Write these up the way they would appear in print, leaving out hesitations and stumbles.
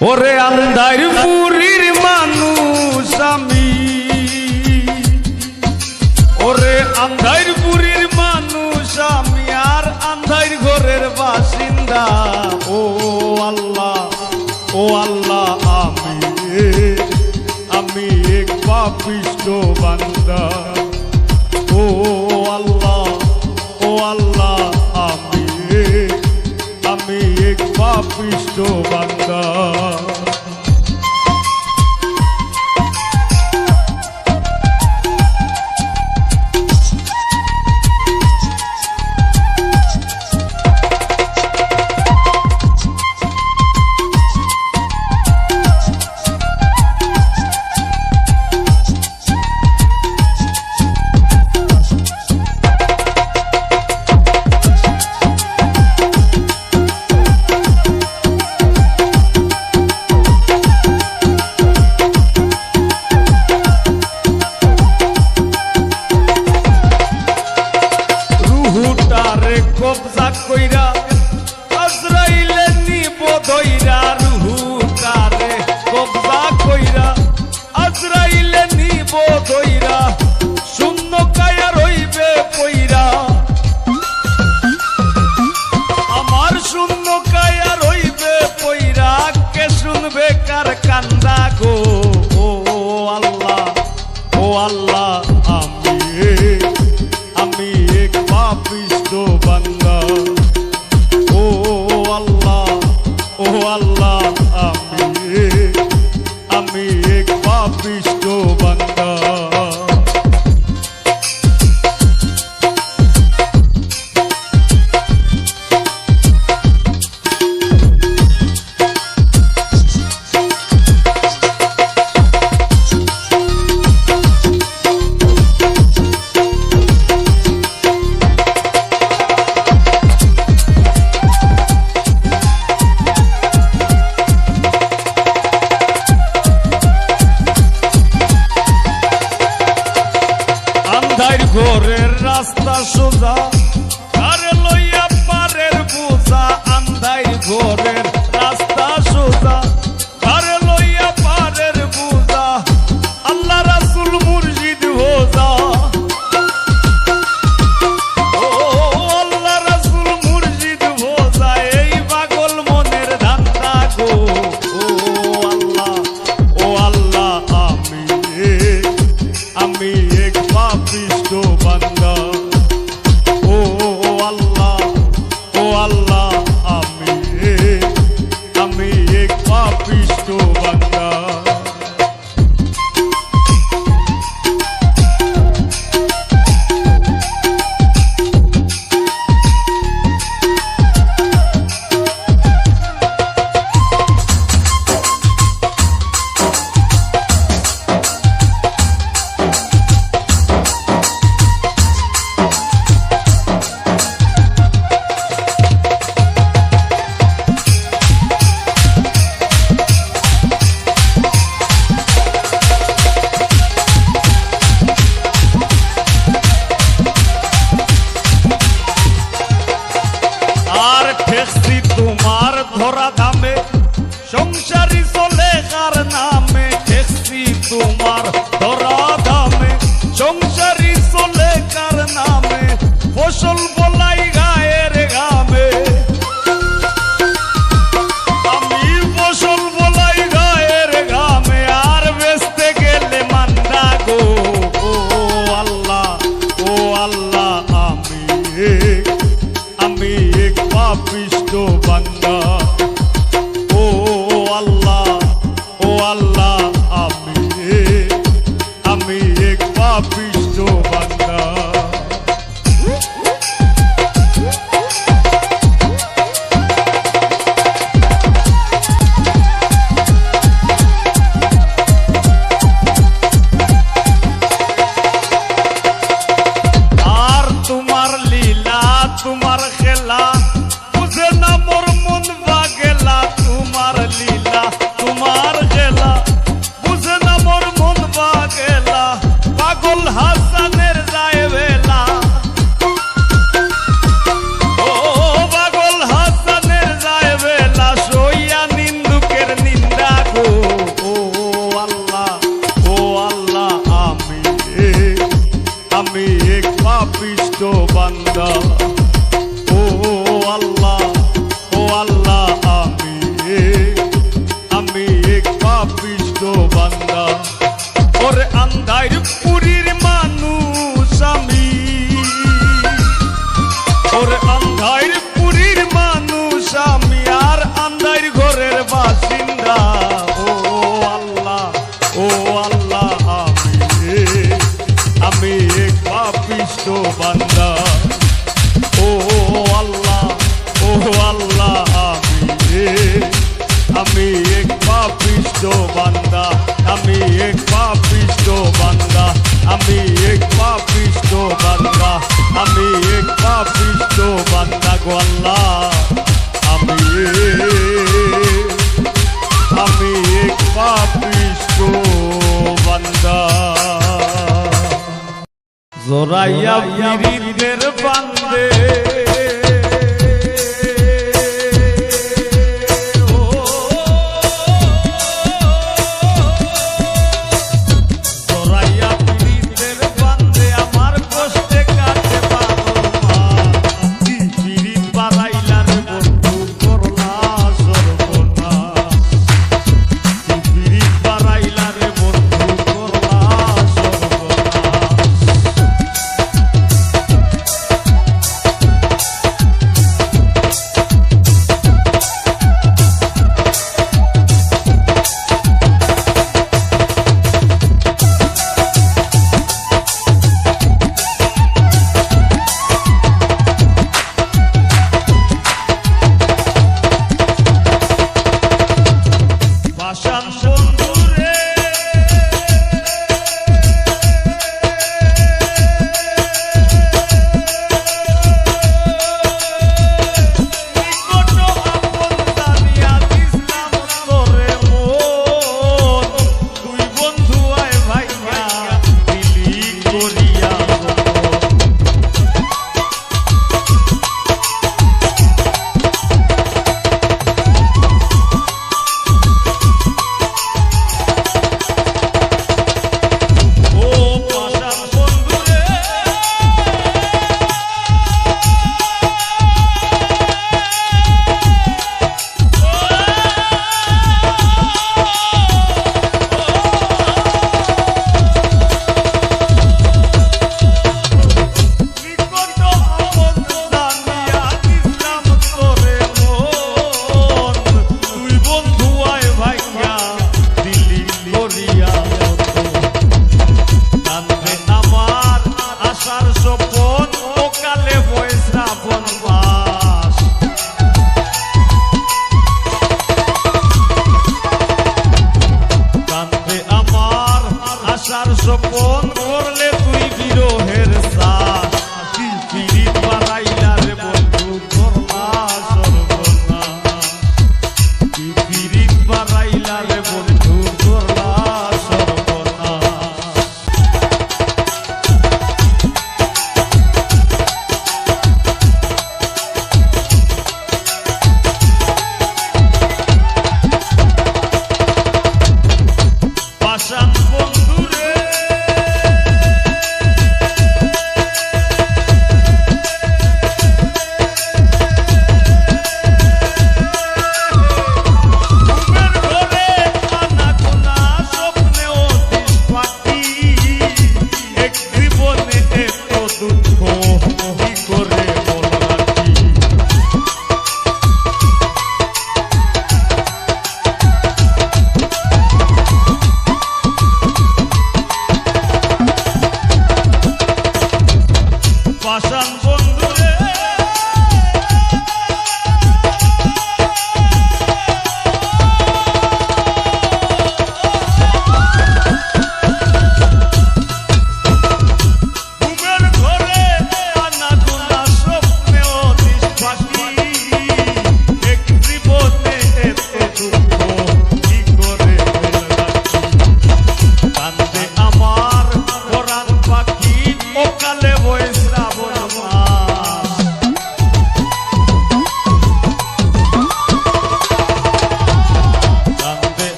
ওরে আন্ধারপুরীর মানুষ আমি, ওরে আন্ধারপুরীর মানুষ আমি, আর আন্ধার ঘরের বাসিন্দা। ও আল্লাহ, ও আল্লাহ, আমি এক পাপিষ্ঠ বান্দা। ও আল্লাহ, ও আল্লাহ, আমি এক পাপিষ্ঠ বান্দা। কবজা কইরা আজরাইলে নিব দইরা, রুহুটারে কবজা কইরা আজরাইলে নিব দইরা, শূন্য কায়া রইবে পইরা, আমার শূন্য কায়া রইবে পইরা, কে শুনবে কার কান্দা গো। ও আল্লাহ, ও আল্লাহ, আমি এক পাপিষ্ঠ বান্দা। ও আল্লাহ, ও আল্লাহ, আমি এক পাপিষ্ঠ বান্দা। ঘরের রাস্তা সোজা, আরে লইয়া পারের বোঝা, আন্ধাই ঘরের রাস্তা সোজা, আরে লইয়া পারের বোঝা, আল্লাহ রাসূল মুর্শিদ হোজা। ও আল্লাহ রাসূল মুর্শিদ হোজা, এই পাগল মনের ধান্দা গো। ও আল্লাহ, ও আল্লাহ, আমি এক পাপিষ্ঠ বান্দা। ও আল্লাহ, ও আল্লাহ, আমি এক পাপিষ্ঠ বান্দা। তোমার ধরা ধামে সংসারী চলে কার নামে, দেখছি তোমার ধরা ধামে সংসারী চলে কার নামে, ফসল বলাই গায়ের ঘামে, আমি ফসল বলাই গায়ের ঘামে, আর বেচতে গেলে মান্দা গো। ও আল্লাহ, ও আল্লাহ, আমি এক পাপিষ্ঠ বান্দা। ও আল্লাহ, ও আল্লাহ, আমি আন্ধাইর পুরীর মানুষ আমি, ওরে আন্ধাইর পুরীর মানুষ আমি, আর আন্ধাইর ঘরের বাসিন্দা। ও আল্লাহ, ও আল্লাহ, আমি এক পাপিষ্ঠ বান্দা। ও আল্লাহ, ও আল্লাহ, আমি এক পাপিষ্ঠ বান্দা, আমি এক পাপিষ্ঠ বান্দা, আমি এক পাপিষ্ঠ বান্দা, আমি এক পাপিষ্ঠ বান্দা গো আল্লাহ, আমি এক পাপিষ্ঠ বান্দা। জোরাইয়া পীরিতের বান্দে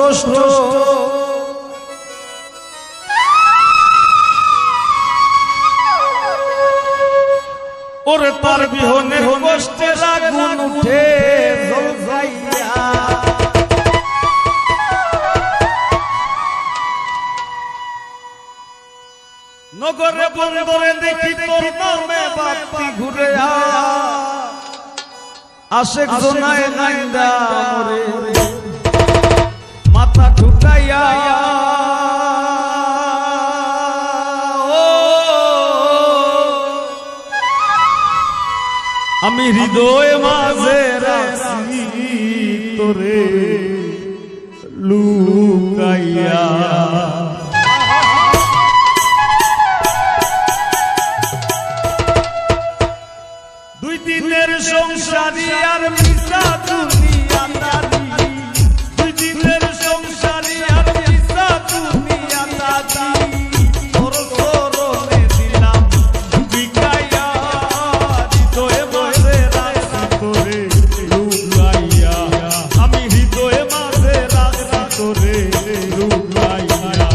কষ্ট ওরে তার বিহনে কষ্টে আগুন উঠে জ্বলজাইয়া নগরে বন্দরে দেখি তোর নামে বাতি ঘুরে আশেক জোনায় নাইন্দা মরে মাথা ঠুকাইয়া আমি হৃদয় মাঝে রাখি তোরে লুকাইয়া দুই দিনের সংসারী আর মিশা দুনিয়াদারি দুই দিনের সংসারী আর মিশা দুনিয়াদারি তোর চরণে দিলাম বিকাইয়া হৃদয়ে মাঝে রাখি তোরে লুকাইয়া আমি হৃদয়ে মাঝে রাখি তোরে লুকাইয়া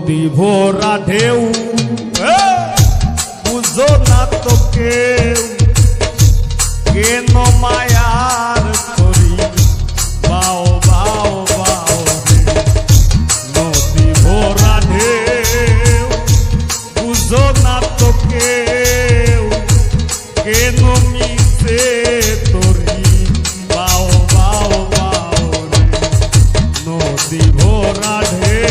নদী ভরা ঢেউ বুঝো না তো কেউ কেন মায়ার করি বাও বাও বাও রে নদী ভরা ঢেউ বুঝো না তো কেউ কেন মিশে তোরি বাও বাও বাও রে নদী ভরা ঢেউ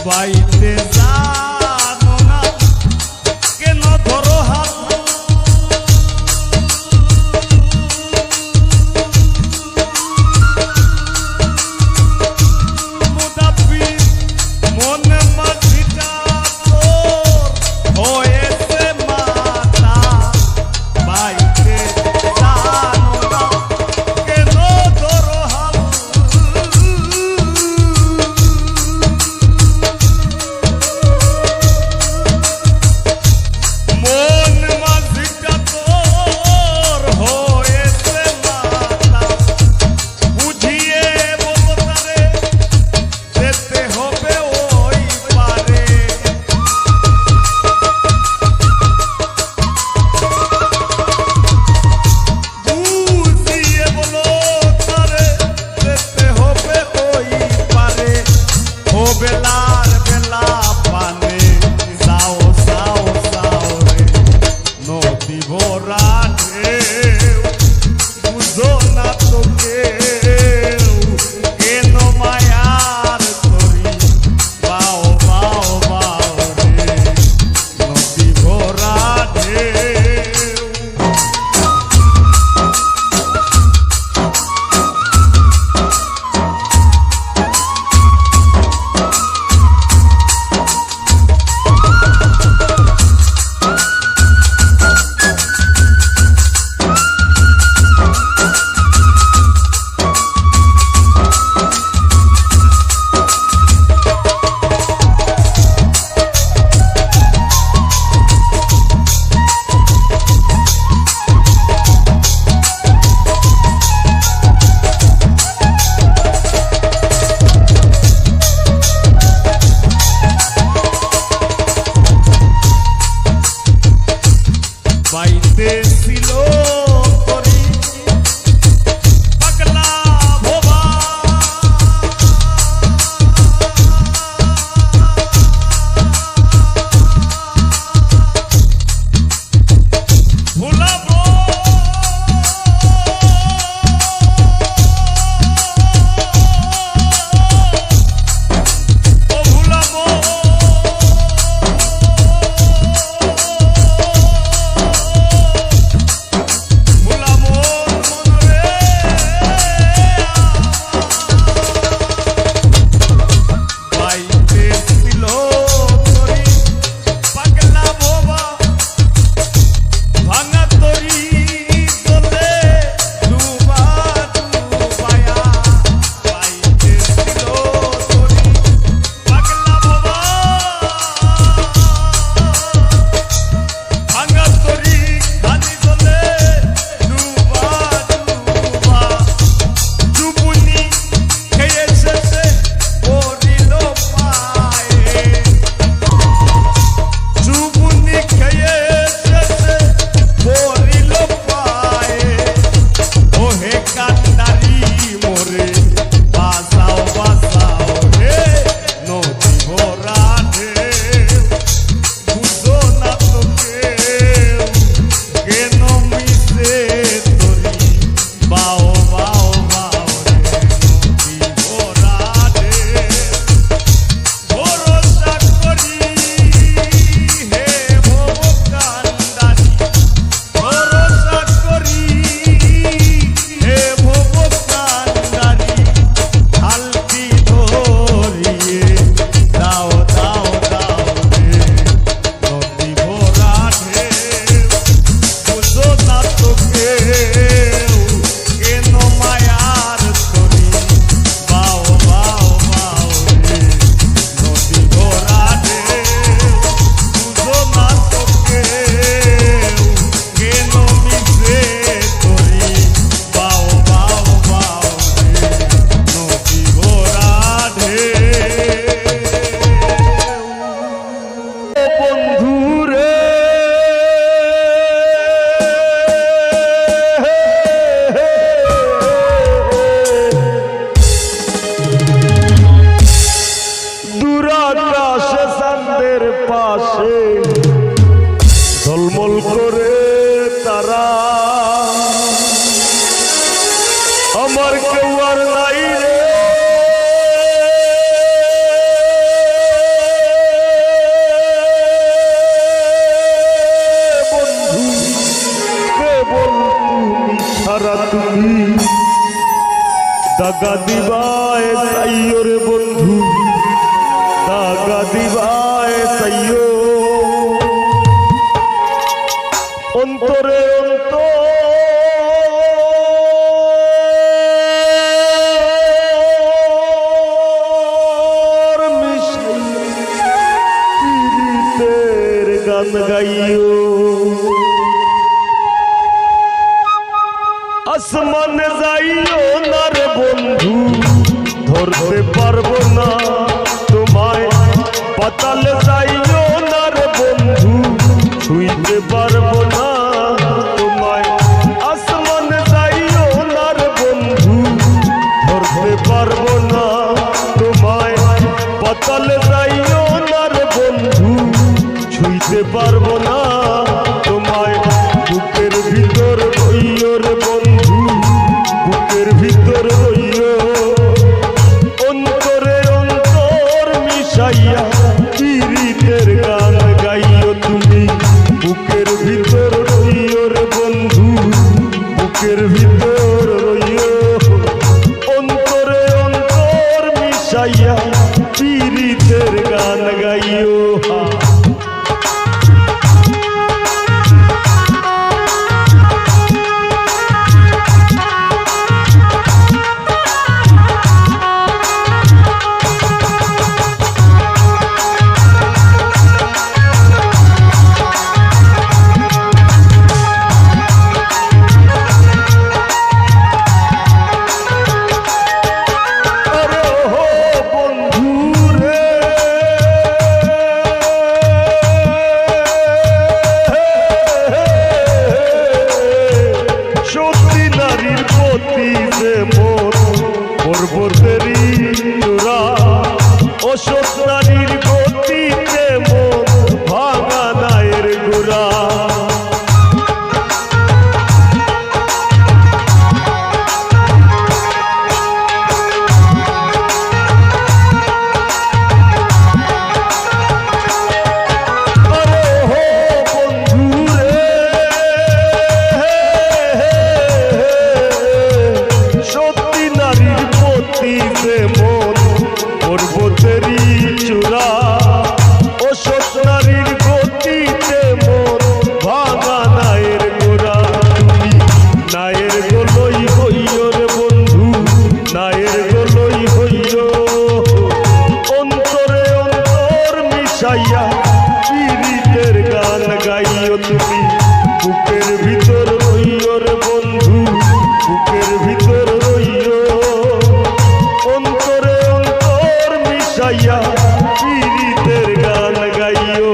বাইতে জানো না কেন ধরো হাত মুদাফির মনে মাঝিটা তোর হয়েছে মাতা বাইতে জানো না কেন ধরো হাত বেলার বেলা পানে যাও যাও যাও রে নদী ভরা ঢেউ বুঝো না তো কেউ কেন মায়ার করি বাও বাও বাও রে নদী ভরা ঢেউ বাইতে ছিল করি পাগলা ভোবা ভুলাবো ও ভুলাবো করে তারা আমার কেউ আর নাই রে বন্ধু কেবল তুমি ছাড়া তুমি দাগা দিবায় চাইও রে বন্ধু দাগা দিবায় চাইও অন্তরে অন্তর মিশাইতের গান গাইও আসমান যাইও না রে বন্ধু ধরতে পারবো না তোমায় পাতাল যাইও না রে বন্ধু ছুঁইতে পারবো না তোমায় আসমান যাইও না রে বন্ধু ধরতে পারবো না তোমায় পাতাল যাইও না রে বন্ধু ছুঁইতে পারবো না তোমায় বুকের ভিতর রইও রে বন্ধু বুকের ভিতর রইও অন্তরে অন্তর মিশাইয়া পীড়িতের গান গাইও তুমি বুকের ভিতর রইও রে বন্ধু বুকের ভিতর রইও অন্তরে অন্তর মিশাইয়া পীড়িতের গান গাইও পর্বতেরই চূড়া অশোক নারীর গতিতে মন ভাঙা নায়ের গোড়া পর্বতেরই চূড়া অশোক নারীর গতিতে মন ভাঙা নায়ের গোড়া তুমি নায়ের গোলই হইও রে বন্ধু নায়ের গোলই হইও অন্তরে অন্তর মিশাইয়া পীড়িতের গান গাইও তুমি বুকের ভিতর রইও রে বন্ধু বুকের ভিতর রইও অন্তরে অন্তর মিশাইয়া পীড়িতের গান গাইও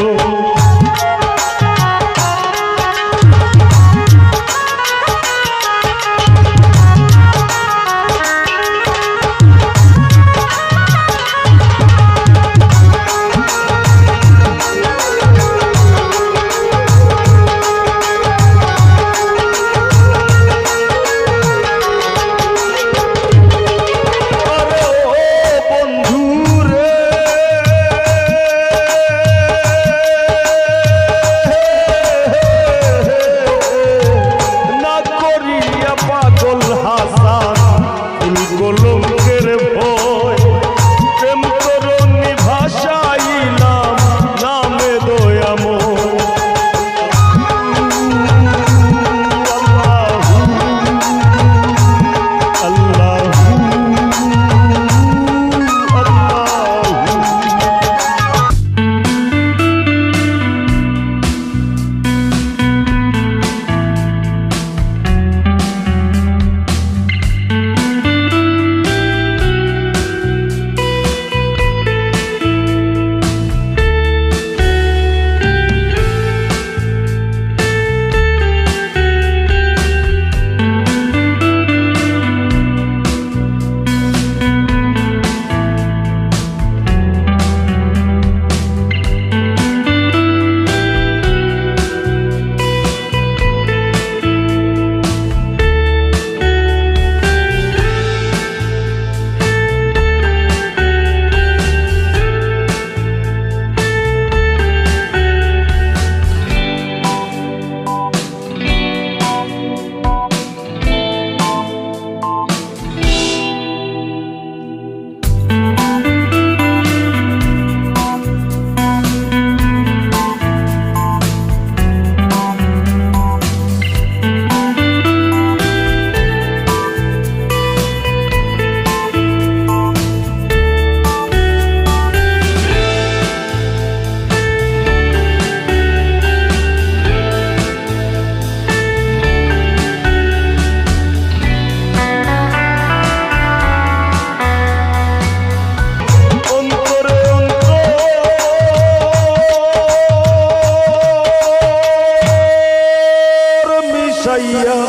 সারিয়া